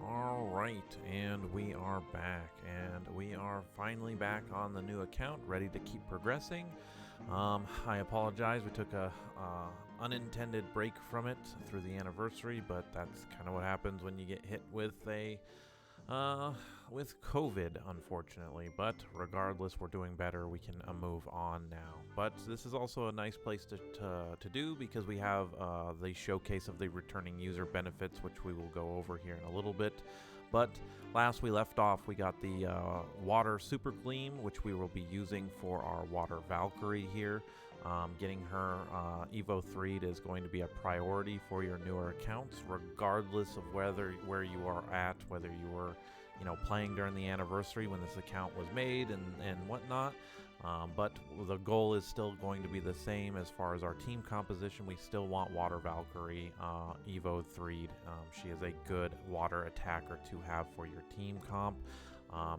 All right, and we are back, and we are finally back on the new account, ready to keep progressing. I apologize, we took a unintended break from it through the anniversary, but that's kind of what happens when you get hit with COVID, unfortunately. But regardless, we're doing better. We can move on now. But this is also a nice place to do because we have the showcase of the returning user benefits, which we will go over here in a little bit. But last we left off, we got the Water Super Gleam, which we will be using for our Water Valkyrie here. Getting her Evo 3 is going to be a priority for your newer accounts, regardless of where you are at, whether you were, playing during the anniversary when this account was made and whatnot. But the goal is still going to be the same as far as our team composition. We still want Water Valkyrie Evo 3. She is a good water attacker to have for your team comp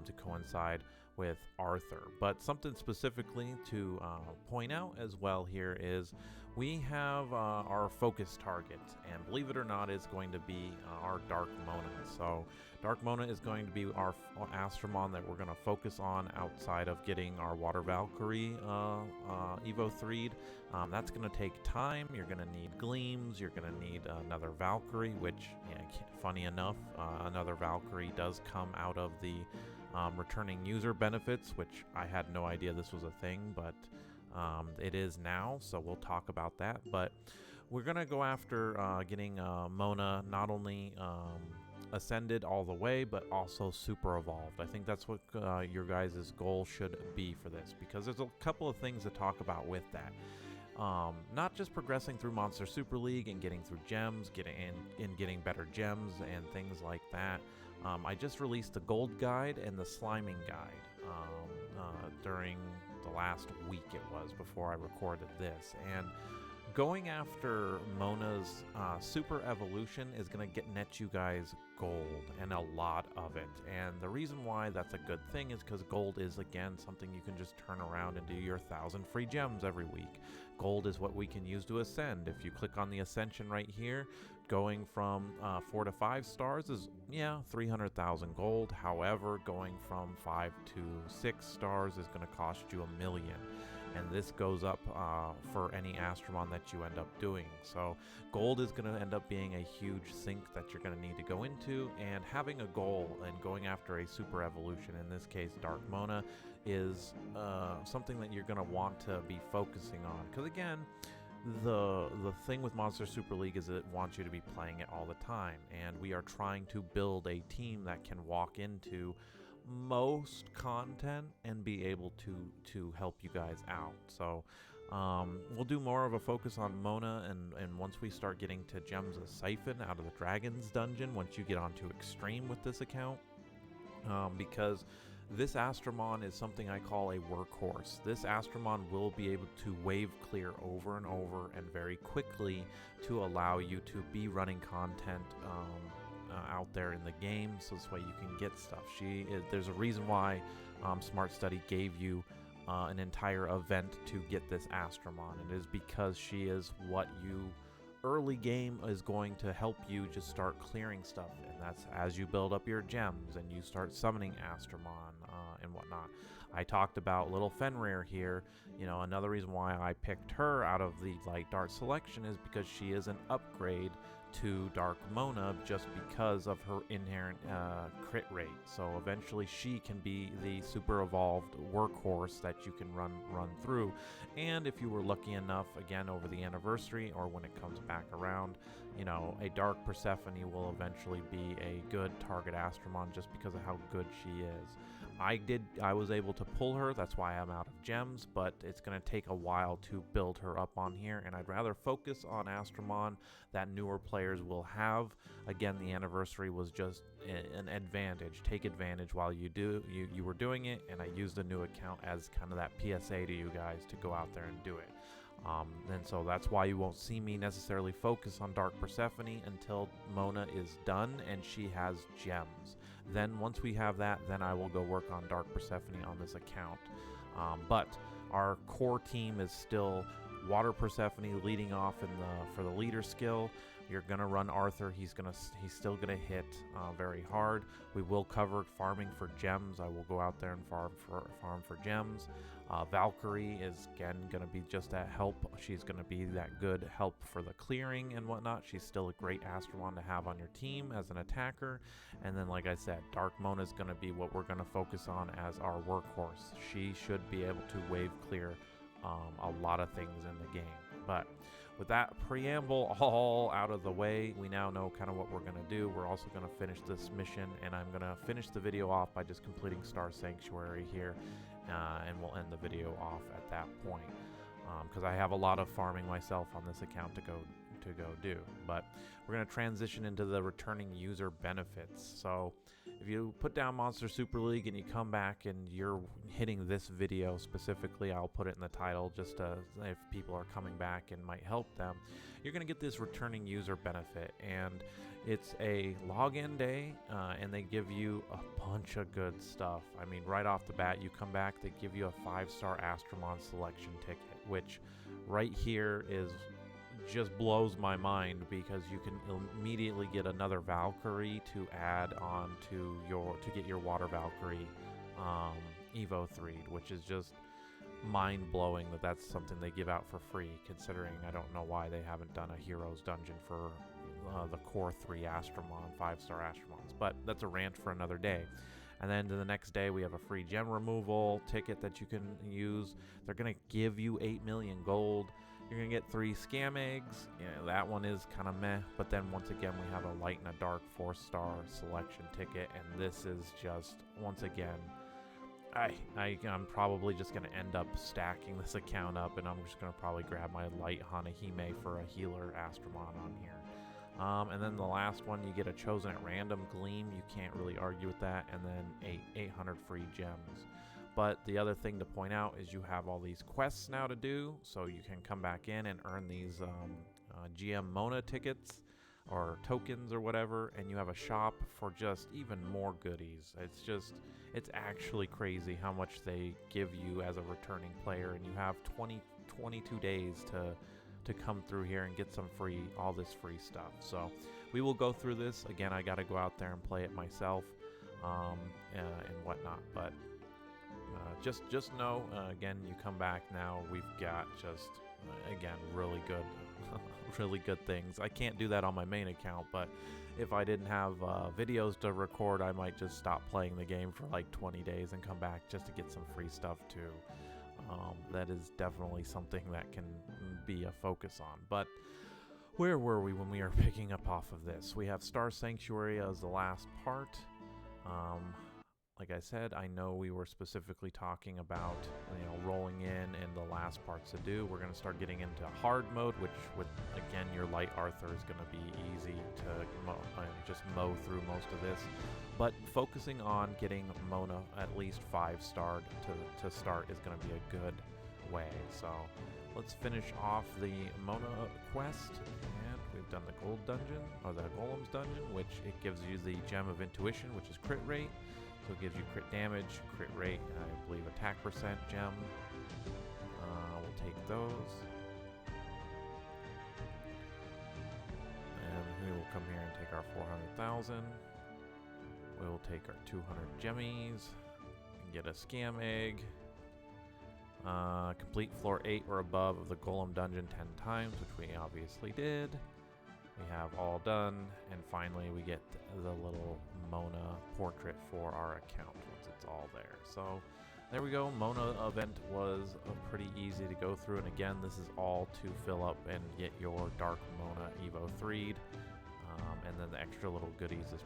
to coincide with Arthur. But something specifically to point out as well here is we have our focus target, and believe it or not, is going to be our Dark Mona. So Dark Mona is going to be our Astromon that we're going to focus on outside of getting our Water Valkyrie Evo 3'd. That's going to take time. You're going to need Gleams. You're going to need another Valkyrie, which, funny enough, another Valkyrie does come out of the returning user benefits, which I had no idea this was a thing, but it is now, so we'll talk about that. But we're going to go after getting Mona not only ascended all the way, but also super evolved. I think that's what your guys' goal should be for this, because there's a couple of things to talk about with that. Not just progressing through Monster Super League and getting through gems, getting better gems and things like that. I just released the Gold Guide and the Sliming Guide during the last week it was before I recorded this, and going after Mona's super evolution is going to net you guys gold, and a lot of it. And the reason why that's a good thing is because gold is, again, something you can just turn around and do your 1,000 free gems every week. Gold is what we can use to ascend. If you click on the ascension right here, going from 4 to 5 stars is 300,000 gold. However, going from 5 to 6 stars is going to cost you 1 million, and this goes up for any Astromon that you end up doing. So gold is going to end up being a huge sink that you're going to need to go into, and having a goal and going after a super evolution, in this case Dark Mona, is something that you're going to want to be focusing on, because again, the thing with Monster Super League is it wants you to be playing it all the time, and we are trying to build a team that can walk into most content and be able to help you guys out. So we'll do more of a focus on Mona, and once we start getting to Gems of Siphon out of the Dragon's Dungeon, once you get onto Extreme with this account, because this Astromon is something I call a workhorse. This Astromon will be able to wave clear over and over and very quickly to allow you to be running content out there in the game, so this way you can get stuff. There's a reason why Smart Study gave you an entire event to get this Astromon. It is because she is what you early game is going to help you just start clearing stuff, and that's as you build up your gems and you start summoning Astromon and whatnot. I talked about Little Fenrir here. Another reason why I picked her out of the Light Dart selection is because she is an upgrade to Dark Mona just because of her inherent crit rate. So eventually she can be the super evolved workhorse that you can run through. And if you were lucky enough, again, over the anniversary or when it comes back around, a Dark Persephone will eventually be a good target Astromon just because of how good she is. I was able to pull her, that's why I'm out of gems, but it's going to take a while to build her up on here, and I'd rather focus on Astromon that newer players will have. Again, the anniversary was just an advantage. Take advantage while you were doing it, and I used a new account as kind of that PSA to you guys to go out there and do it. And so that's why you won't see me necessarily focus on Dark Persephone until Mona is done and she has gems. Then once we have that, then I will go work on Dark Persephone on this account. But our core team is still Water Persephone leading off for the leader skill. You're gonna run Arthur. He's still gonna hit very hard. We will cover farming for gems. I will go out there and farm for gems. Valkyrie is again gonna be just that help. She's gonna be that good help for the clearing and whatnot. She's still a great Astromon to have on your team as an attacker. And then, like I said, Dark Mona is gonna be what we're gonna focus on as our workhorse. She should be able to wave clear a lot of things in the game. But with that preamble all out of the way, we now know kind of what we're going to do. We're also going to finish this mission, and I'm going to finish the video off by just completing Star Sanctuary here, and we'll end the video off at that point, because I have a lot of farming myself on this account to go do. But we're going to transition into the returning user benefits. So if you put down Monster Super League and you come back and you're hitting this video specifically, I'll put it in the title just if people are coming back and might help them, you're going to get this returning user benefit. And it's a login day, and they give you a bunch of good stuff. I mean, right off the bat, you come back, they give you a 5-star Astromon selection ticket, which right here is just blows my mind, because you can immediately get another Valkyrie to add on to get your Water Valkyrie Evo 3, which is just mind-blowing that that's something they give out for free, considering I don't know why they haven't done a Heroes Dungeon for the core 3 Astromon, 5-star Astromons, but that's a rant for another day. And then the next day we have a free gem removal ticket that you can use. They're going to give you 8 million gold. You're going to get 3 scam eggs. That one is kind of meh. But then once again, we have a light and a dark 4-star selection ticket. And this is just, once again, I'm probably just going to end up stacking this account up. And I'm just going to probably grab my light Hanahime for a healer Astromon on here. And then the last one, you get a chosen at random Gleam. You can't really argue with that. And then 800 free gems. But the other thing to point out is you have all these quests now to do, so you can come back in and earn these GM Mona tickets or tokens or whatever, and you have a shop for just even more goodies. It's actually crazy how much they give you as a returning player, and you have 22 days to come through here and get all this free stuff. So we will go through this. Again, I got to go out there and play it myself and whatnot, but just know, again, you come back now, we've got just, again, really good, really good things. I can't do that on my main account, but if I didn't have videos to record, I might just stop playing the game for like 20 days and come back just to get some free stuff too. That is definitely something that can be a focus on. But where were we when we were picking up off of this? We have Star Sanctuary as the last part. Like I said, I know we were specifically talking about, rolling in and the last parts to do. We're going to start getting into hard mode, which with, again, your light Arthur is going to be easy to just mow through most of this. But focusing on getting Mona at least 5-starred to start is going to be a good way. So let's finish off the Mona quest. And we've done the gold dungeon, or the Golem's dungeon, which it gives you the Gem of Intuition, which is crit rate. So it gives you crit damage, crit rate, and I believe attack percent gem. We'll take those. And we will come here and take our 400,000. We will take our 200 gemmies and get a scam egg. Complete floor 8 or above of the Golem dungeon 10 times, which we obviously did. We have all done, and finally we get the little Mona portrait for our account once it's all there. So there we go. Mona event was pretty easy to go through, and again, this is all to fill up and get your Dark Mona Evo 3'd, and then the extra little goodies is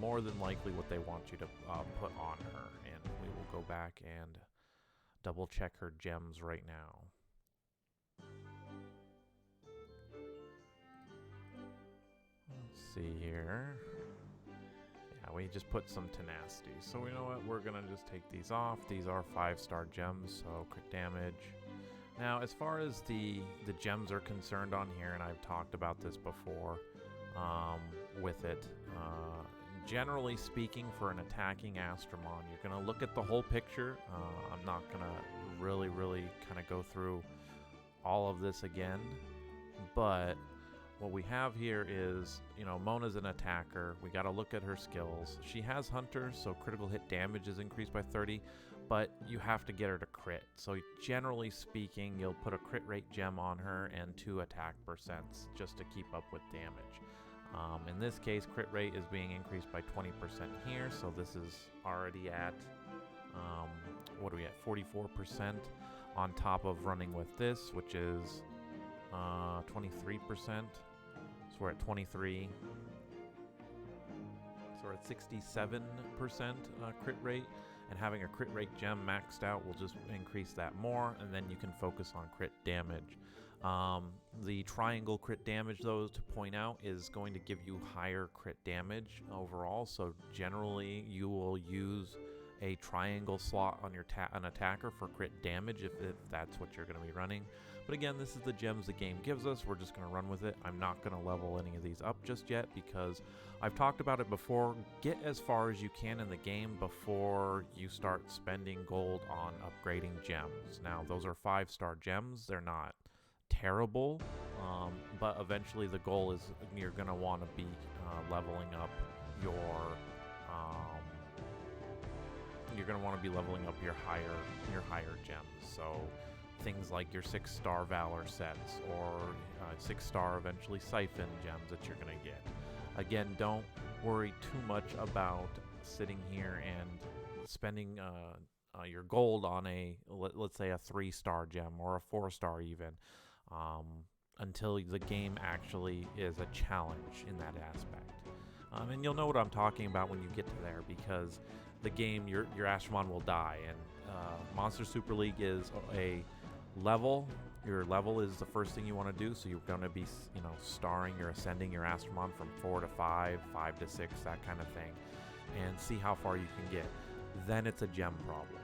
more than likely what they want you to put on her, and we will go back and double check her gems right now. See here. Yeah, we just put some tenacity. So you know what? We're gonna just take these off. These are 5-star gems, so crit damage. Now, as far as the gems are concerned on here, and I've talked about this before with it, generally speaking, for an attacking Astromon, you're gonna look at the whole picture. I'm not gonna really kind of go through all of this again, but what we have here is, you know, Mona's an attacker. We got to look at her skills. She has Hunter, so critical hit damage is increased by 30, but you have to get her to crit. So generally speaking, you'll put a crit rate gem on her and 2 attack percents just to keep up with damage. In this case, crit rate is being increased by 20% here, so this is already at, what are we at, 44% on top of running with this, which is 23%. So we're at 23. So we're at 67% crit rate, and having a crit rate gem maxed out will just increase that more, and then you can focus on crit damage. The triangle crit damage, though, to point out, is going to give you higher crit damage overall. So generally, you will use a triangle slot on your an attacker for crit damage if that's what you're going to be running. But again, this is the gems the game gives us. We're just going to run with it. I'm not going to level any of these up just yet because I've talked about it before. Get as far as you can in the game before you start spending gold on upgrading gems. Now, those are 5-star gems. They're not terrible, but eventually the goal is you're going to want to be leveling up your your higher gems. So things like your 6-star Valor sets or 6-star eventually Siphon gems that you're going to get. Again, don't worry too much about sitting here and spending your gold on let's say a 3-star gem or a 4-star even, until the game actually is a challenge in that aspect. And you'll know what I'm talking about when you get to there, because the game, your Astromon will die, and Monster Super League is a level. Your level is the first thing you want to do, so you're going to be, you know, ascending your Astromon from 4 to 5, 5 to 6, that kind of thing, and see how far you can get. Then it's a gem problem.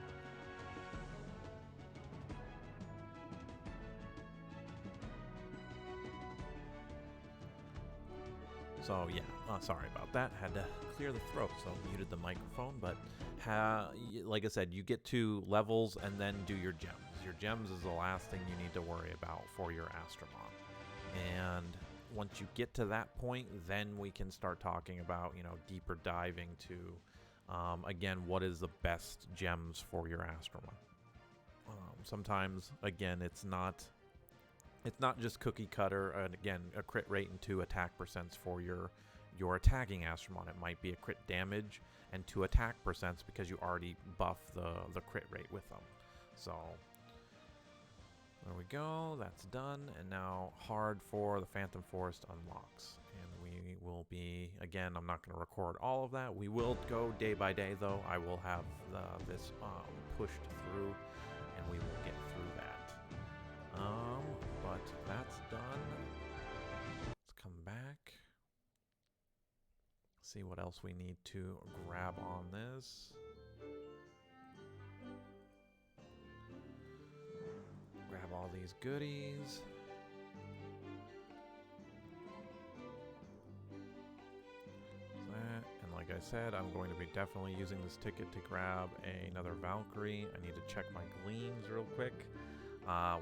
So yeah, sorry about that. Had to clear the throat, so muted the microphone. But like I said, you get to levels and then do your gems. Your gems is the last thing you need to worry about for your Astromon. And once you get to that point, then we can start talking about, you know, deeper diving to, again, what is the best gems for your Astromon. Sometimes, again, it's not just cookie cutter, and again, a crit rate and 2 attack percents for your attacking Astromon. It might be a crit damage and 2 attack percents because you already buff the crit rate with them. So there we go, that's done. And now hard for the Phantom Forest unlocks. And we will be, again, I'm not going to record all of that. We will go day by day, though. I will have this pushed through, and we will get through that. But that's done. Let's come back. See what else we need to grab on this. Grab all these goodies. And like I said, I'm going to be definitely using this ticket to grab another Valkyrie. I need to check my gleams real quick.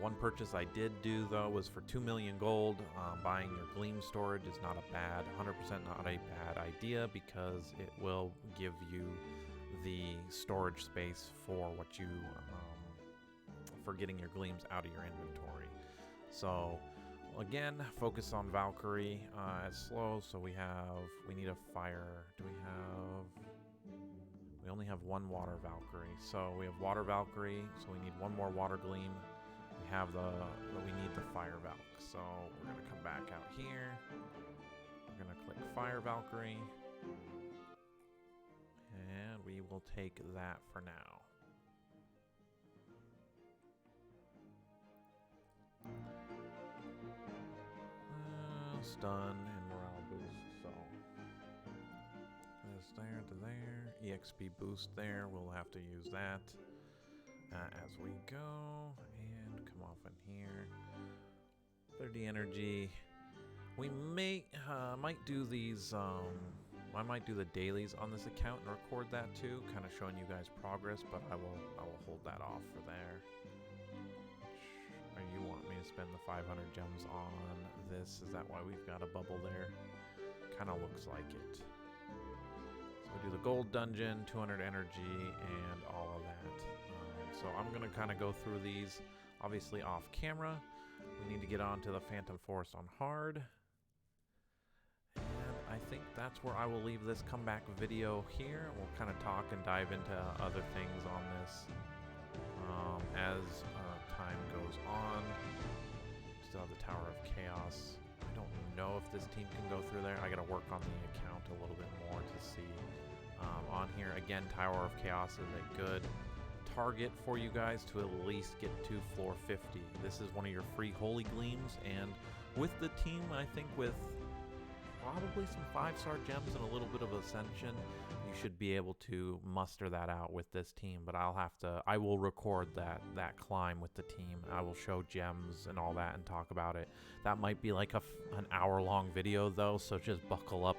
One purchase I did do, though, was for 2 million gold. Buying your gleam storage is not a bad, 100% not a bad idea, because it will give you the storage space for what you, for getting your gleams out of your inventory. So, again, focus on Valkyrie as slow. So we need a fire. We only have 1 water Valkyrie. So we have water Valkyrie, so we need 1 more water gleam. We need the fire Valk. So we're going to come back out here. We're going to click fire Valkyrie. And we will take that for now. Stun and morale boost. So this there to there. EXP boost there. We'll have to use that as we go. And come off in here. 30 energy. We might do these. I might do the dailies on this account and record that too, kind of showing you guys progress. But I will hold that off for there. Or you want me to spend the 500 gems on this. Is that why we've got a bubble there? Kind of looks like it. So we do the gold dungeon, 200 energy, and all of that. So I'm going to kind of go through these, obviously off camera. We need to get on to the Phantom Forest on hard. And I think that's where I will leave this comeback video here. We'll kind of talk and dive into other things on this as time goes on. Still have the Tower of Chaos. I don't know if this team can go through there. I got to work on the account a little bit more to see. On here, again, Tower of Chaos is a good target for you guys to at least get to floor 50. This is one of your free Holy Gleams, and with the team, I think with probably some 5-star gems and a little bit of Ascension, you should be able to muster that out with this team. But I will record that climb with the team. I will show gems and all that and talk about it. That might be like an hour-long video though, so just buckle up.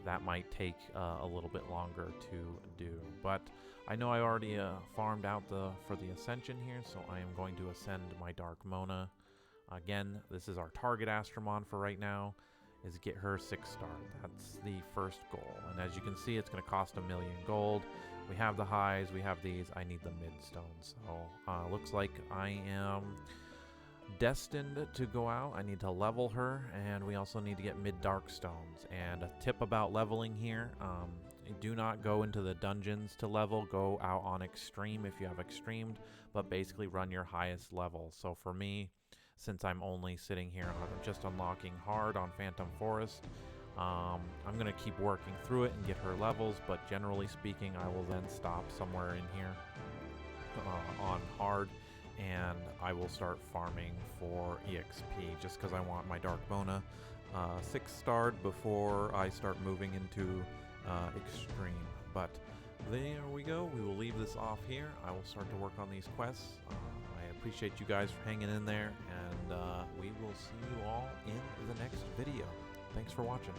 That might take a little bit longer to do. But I know I already farmed out for the Ascension here, so I am going to ascend my Dark Mona. Again, this is our target Astromon for right now, is get her 6-star. That's the first goal. And as you can see, it's going to cost 1 million gold. We have the highs, we have these. I need the midstones. So looks like I am destined to go out. I need to level her, and we also need to get mid-dark stones. And a tip about leveling here, do not go into the dungeons to level. Go out on extreme if you have extremed, but basically run your highest level. So for me, since I'm only sitting here on just unlocking hard on Phantom Forest, I'm going to keep working through it and get her levels, but generally speaking, I will then stop somewhere in here on hard, and I will start farming for EXP just because I want my Dark Mona 6-starred before I start moving into extreme. But there we go. We will leave this off here. I will start to work on these quests. I appreciate you guys for hanging in there, and we will see you all in the next video. Thanks for watching.